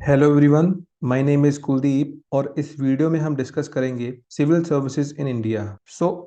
Hello everyone, my name is Kuldeep और इस video में हम डिस्कस करेंगे civil services in India.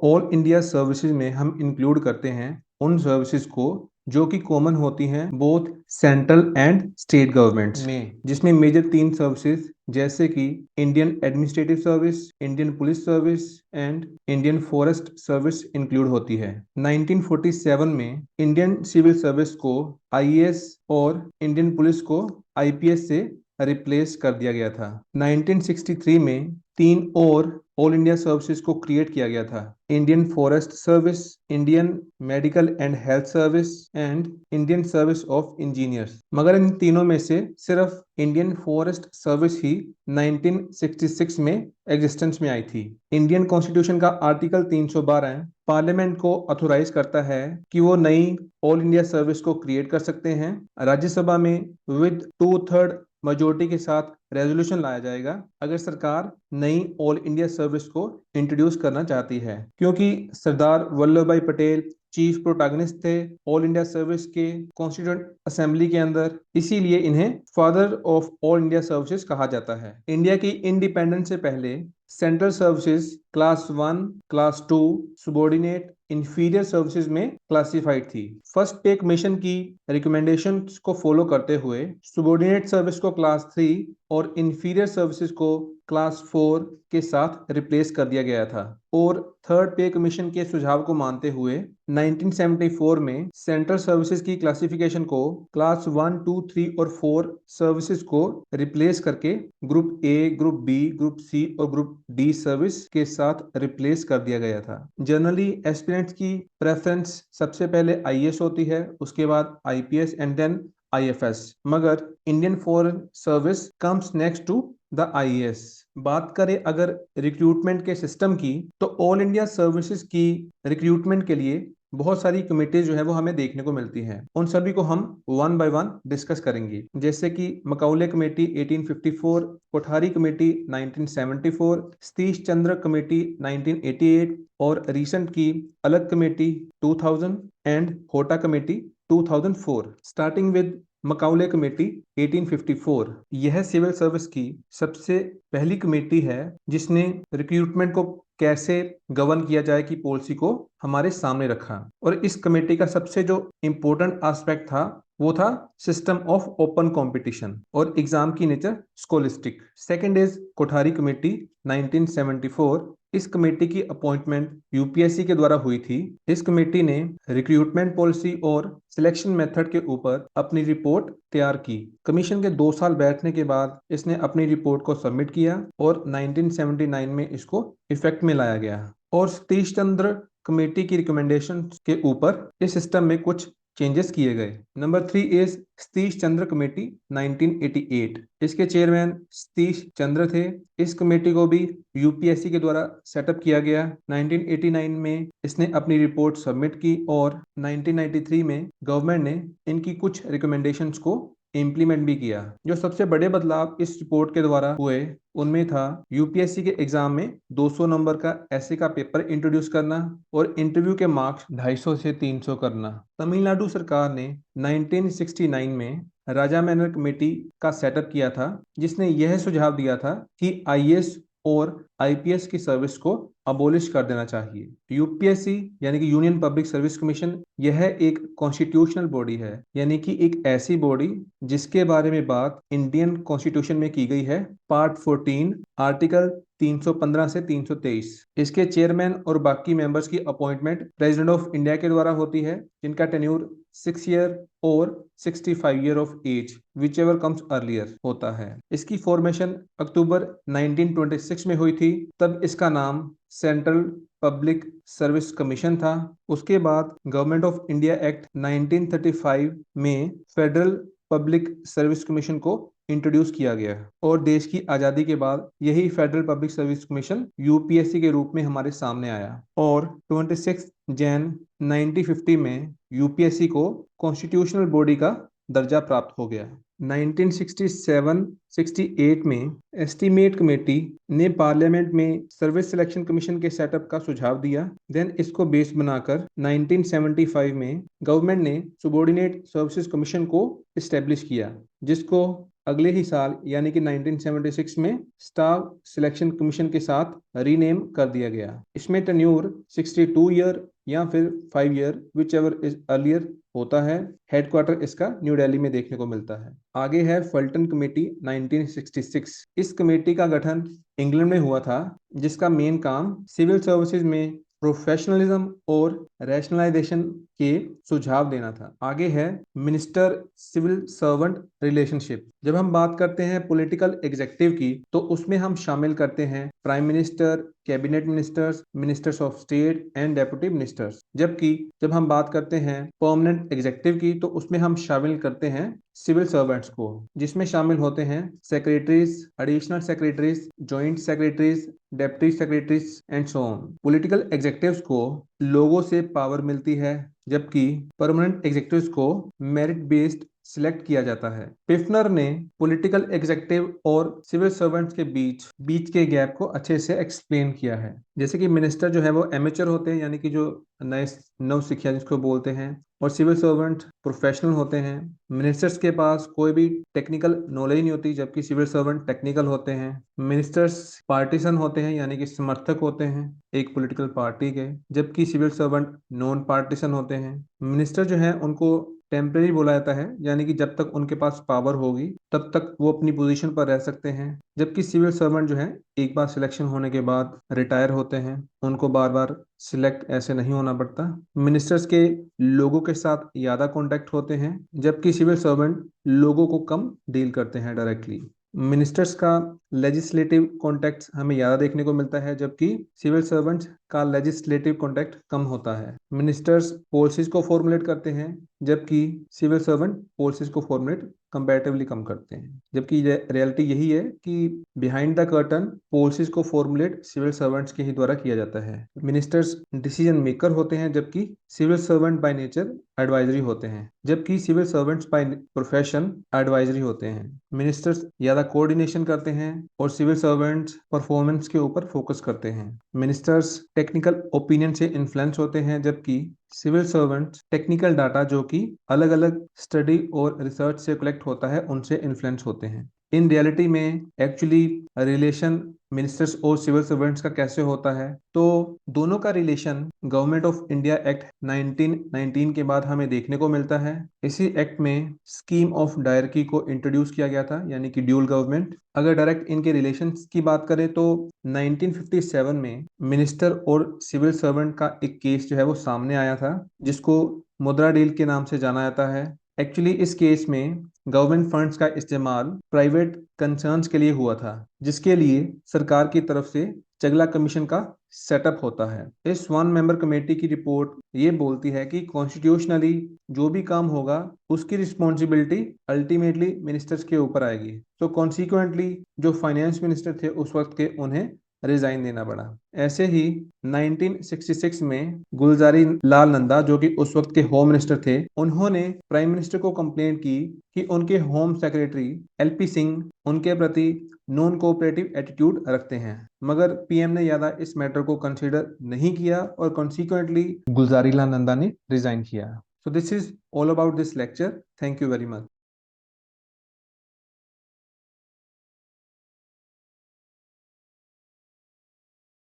All India services में हम इंक्लूड करते हैं उन सर्विसेज को जो कि कॉमन होती हैं both central and state governments में, जिसमें मेजर तीन सर्विसेज जैसे कि Indian administrative service, Indian police service and Indian forest service include होती है। 1947 में इंडियन सिविल सर्विस को आईएएस और इंडियन पुलिस को आईपीएस से रिप्लेस कर दिया गया था। 1963 में तीन और ऑल इंडिया सर्विसेज को क्रिएट किया गया था। Indian forest service, Indian medical and health service and Indian service of engineers. मगर इन तीनों में से सिर्फ इंडियन फॉरेस्ट सर्विस ही 1966 में एग्जिस्टेंस में आई थी। इंडियन कॉन्स्टिट्यूशन का आर्टिकल 312 पार्लियामेंट को ऑथोराइज करता है कि वो नई ऑल इंडिया सर्विस को क्रिएट कर सकते हैं। राज्यसभा में विद 2/3 मेजोरिटी के साथ रेजोल्यूशन लाया जाएगा अगर सरकार नई ऑल इंडिया सर्विस को इंट्रोड्यूस करना चाहती है। क्योंकि सरदार वल्लभ भाई पटेल चीफ प्रोटैगनिस्ट थे ऑल इंडिया सर्विस के कॉन्स्टिट्यूएंट असेंबली के अंदर, इसीलिए इन्हें father of all India services कहा जाता है। इंडिया की इंडिपेंडेंस से पहले central services class 1, class 2, subordinate, inferior services में क्लासिफाइड थी। फर्स्ट पे कमीशन की रिकमेंडेशंस को फॉलो करते हुए सुबॉर्डिनेट सर्विस को क्लास 3 और इंफीरियर सर्विसेज को क्लास 4 के साथ रिप्लेस कर दिया गया था। और थर्ड पे कमीशन के सुझाव को मानते हुए 1974 में सेंट्रल सर्विसेज की क्लासिफिकेशन को क्लास 1, 2, 3 और 4 सर्विसेज को रिप्लेस करके group A, group B, group C और ग्रुप डी सर्विस के साथ रिप्लेस कर दिया गया था। जनरली एस्पिरेंट्स की प्रेफरेंस सबसे पहले आईएएस होती है, उसके बाद आईपीएस एंड देन आईएफएस, मगर Indian foreign service comes next to the IAS. बात करें अगर रिक्रूटमेंट के सिस्टम की, तो ऑल इंडिया सर्विसेज की रिक्रूटमेंट के लिए बहुत सारी कमेटीज जो है वो हमें देखने को मिलती हैं। उन सभी को हम वन बाय वन डिस्कस करेंगे, जैसे कि Macaulay committee 1854, Kothari committee 1974, Satish Chandra committee 1988 और रिसेंट की अलग committee 2000 and Hota committee 2004। Starting with Macaulay committee 1854, यह सिविल सर्विस की सबसे पहली कमेटी है जिसने रिक्रूटमेंट को कैसे गवर्न किया जाए की पॉलिसी को हमारे सामने रखा। और इस कमेटी का सबसे जो इम्पोर्टेंट एस्पेक्ट था वो था सिस्टम ऑफ ओपन कंपटीशन और एग्जाम की nature scholastic. Second is Kothari committee 1974। इस कमेटी की अपॉइंटमेंट यूपीएससी के द्वारा हुई थी। इस कमेटी ने रिक्रूटमेंट पॉलिसी और सिलेक्शन मेथड के ऊपर अपनी रिपोर्ट तैयार की। कमीशन के 2 साल बैठने के बाद इसने अपनी रिपोर्ट को सबमिट किया और 1979 में इसको इफेक्ट में लाया गया। और सतीश चंद्र कमेटी की रिकमेंडेशन के ऊपर इस सिस्टम में कुछ चेंजेस किए गए। Number 3 is Satish Chandra committee 1988। इसके चेयरमैन सतीश चंद्र थे। इस कमेटी को भी यूपीएससी के द्वारा सेटअप किया गया। 1989 में इसने अपनी रिपोर्ट सबमिट की और 1993 में गवर्नमेंट ने इनकी कुछ रिकमेंडेशंस को इम्प्लीमेंट भी किया। जो सबसे बड़े बदलाव इस रिपोर्ट के द्वारा हुए उनमें था यूपीएससी के एग्जाम में 200 नंबर का ऐसे का पेपर इंट्रोड्यूस करना और इंटरव्यू के मार्क्स 250 से 300 करना। तमिलनाडु सरकार ने 1969 में राजा मेनन कमेटी का सेटअप किया था, जिसने यह सुझाव दिया था कि आईएएस और आईपीएस की सर्विस को अबोलिश कर देना चाहिए। यूपीएससी यानी कि यूनियन पब्लिक सर्विस कमीशन, यह एक कॉन्स्टिट्यूशनल बॉडी है, यानी कि एक ऐसी बॉडी जिसके बारे में बात इंडियन कॉन्स्टिट्यूशन में की गई है, पार्ट 14 आर्टिकल 315 से 323। इसके चेयरमैन और बाकी मेंबर्स की अपॉइंटमेंट प्रेसिडेंट ऑफ इंडिया के द्वारा होती है, जिनका टेन्यूर 6 ईयर और 65 year of age whichever comes earlier होता है। इसकी फॉर्मेशन अक्टूबर 1926 में हुई थी। तब इसका नाम सेंट्रल पब्लिक सर्विस कमीशन था। उसके बाद गवर्नमेंट ऑफ इंडिया एक्ट 1935 में फेडरल पब्लिक सर्विस कमीशन को इंट्रोड्यूस किया गया और देश की आजादी के बाद यही federal public service commission UPSC के रूप में हमारे सामने आया। और 26 जैन 1950 में यूपीएससी को कॉन्स्टिट्यूशनल बॉडी का दर्जा प्राप्त हो गया। 1967-68 में एस्टीमेट कमेटी ने पार्लियामेंट में सर्विस सिलेक्शन कमीशन के सेटअप का सुझाव दिया। देन इसको बेस बनाकर 1975 में गवर्नमेंट ने सुबॉर्डिनेट सर्विसेज कमीशन को इस्टेब्लिश किया, जिसको अगले ही साल यानी कि 1976 में स्टाफ सिलेक्शन कमीशन के साथ रीनेम कर दिया गया। इसमें टेन्योर 62 ईयर या फिर 5 year which ever is earlier होता है। हेडक्वार्टर इसका न्यू दिल्ली में देखने को मिलता है। आगे है फल्टन कमेटी 1966। इस कमेटी का गठन इंग्लैंड में हुआ था, जिसका मेन काम सिविल सर्विसेज में प्रोफेशनलिज्म और रैशनलाइजेशन के सुझाव देना था। आगे है मिनिस्टर सिविल सर्वेंट रिलेशनशिप। जब हम बात करते हैं पॉलिटिकल एग्जेक्टिव की, तो उसमें हम शामिल करते हैं prime minister, cabinet ministers, ministers of state and deputy ministers. जबकि जब हम बात करते हैं परमानेंट एग्जेक्टिव की, तो उसमें हम शामिल करते हैं सिविल सर्वेंट्स को, जिसमें शामिल होते हैं secretaries, additional secretaries, joint secretaries, deputy secretaries and so on. Political executives को लोगों से पावर मिलती है, जबकि परमानेंट एग्जेक्टिव्स को मेरिट बेस्ड सिलेक्ट किया जाता है। पिफनर ने पॉलिटिकल एग्जेक्टिव और सिविल सर्वेंट्स के बीच के गैप को अच्छे से एक्सप्लेन किया है। जैसे कि मिनिस्टर जो है वो एमेच्योर होते हैं, यानी कि जो नए नव सिखिया जिसको बोलते हैं, और सिविल सर्वेंट प्रोफेशनल होते हैं। मिनिस्टर्स के पास कोई भी टेक्निकल नॉलेज नहीं होती, जबकि सिविल सर्वेंट टेक्निकल होते हैं। मिनिस्टर्स पार्टीसन होते हैं, यानी कि समर्थक होते हैं एक पॉलिटिकल पार्टी के, जबकि सिविल सर्वेंट नॉन पार्टीसन होते हैं। मिनिस्टर जो है उनको टेम्परेरी बोला जाता है, यानी कि जब तक उनके पास पावर होगी तब तक वो अपनी पोजीशन पर रह सकते हैं। जबकि सिविल सर्वेंट जो है एक बार सिलेक्शन होने के बाद रिटायर होते हैं, उनको बार बार सिलेक्ट ऐसे नहीं होना पड़ता। मिनिस्टर्स के लोगों के साथ ज्यादा कांटेक्ट होते हैं, जबकि सिविल सर्वेंट लोगों को कम डील करते हैं डायरेक्टली। मिनिस्टर्स का लेजिस्लेटिव कॉन्टेक्ट हमें ज्यादा देखने को मिलता है, जबकि सिविल सर्वेंट्स का लेजिस्लेटिव कॉन्टेक्ट कम होता है। मिनिस्टर्स पॉलिसीज को फॉर्मुलेट करते हैं, जबकि सिविल सर्वेंट पॉलिसीज को फॉर्मुलेट कंपैरेटिवली कम करते हैं। जबकि रियलिटी यही है कि बिहाइंड द कर्टन पॉलिसीज को फॉर्मुलेट सिविल सर्वेंट्स के ही द्वारा किया जाता है। मिनिस्टर्स डिसीजन मेकर होते हैं, जबकि civil servant by nature advisory होते हैं। जबकि civil servants by profession advisory होते हैं। मिनिस्टर्स ज्यादा कोऑर्डिनेशन करते हैं और सिविल सर्वेंट्स परफॉर्मेंस के ऊपर फोकस करते हैं। मिनिस्टर्स टेक्निकल ओपिनियन से इन्फ्लुएंस होते हैं, जबकि सिविल सर्वेंट्स टेक्निकल डाटा जो कि अलग अलग स्टडी और रिसर्च से कलेक्ट होता है उनसे इन्फ्लुएंस होते हैं। इन रियलिटी में एक्चुअली रिलेशन मिनिस्टर्स और सिविल सर्वेंट्स का कैसे होता है, तो दोनों का relation government of India act 1919 के बाद हमें देखने को मिलता है। इसी एक्ट में स्कीम ऑफ डायरकी को इंट्रोड्यूस किया गया था, यानी कि ड्यूल गवर्नमेंट। अगर डायरेक्ट इनके रिलेशंस की बात करें तो 1957 में मिनिस्टर और सिविल सर्वेंट का एक केस जो है वो सामने आया था, जिसको मुद्रा डील के नाम से जाना जाता है। एक्चुअली इस केस में गवर्नमेंट फंड्स का इस्तेमाल प्राइवेट कंसर्न्स के लिए हुआ था, जिसके लिए सरकार की तरफ से चगला कमीशन का सेटअप होता है। इस वन मेंबर कमेटी की रिपोर्ट ये बोलती है कि कॉन्स्टिट्यूशनली जो भी काम होगा उसकी रिस्पॉन्सिबिलिटी अल्टीमेटली मिनिस्टर्स के ऊपर आएगी। तो कॉन्सिक्वेंटली जो फाइनेंस मिनिस्टर थे उस वक्त के, उन्हें रिजाइन देना पड़ा। ऐसे ही 1966 में गुलजारी लाल नंदा, जो कि उस वक्त के होम मिनिस्टर थे, उन्होंने प्राइम मिनिस्टर को कंप्लेंट की कि उनके होम सेक्रेटरी एलपी सिंह उनके प्रति नॉन कोऑपरेटिव एटीट्यूड रखते हैं। मगर पीएम ने ज्यादा इस मैटर को कंसीडर नहीं किया और कॉन्सिक्वेंटली गुलजारी लाल नंदा ने रिजाइन किया। So this is all about this lecture. Thank you very much.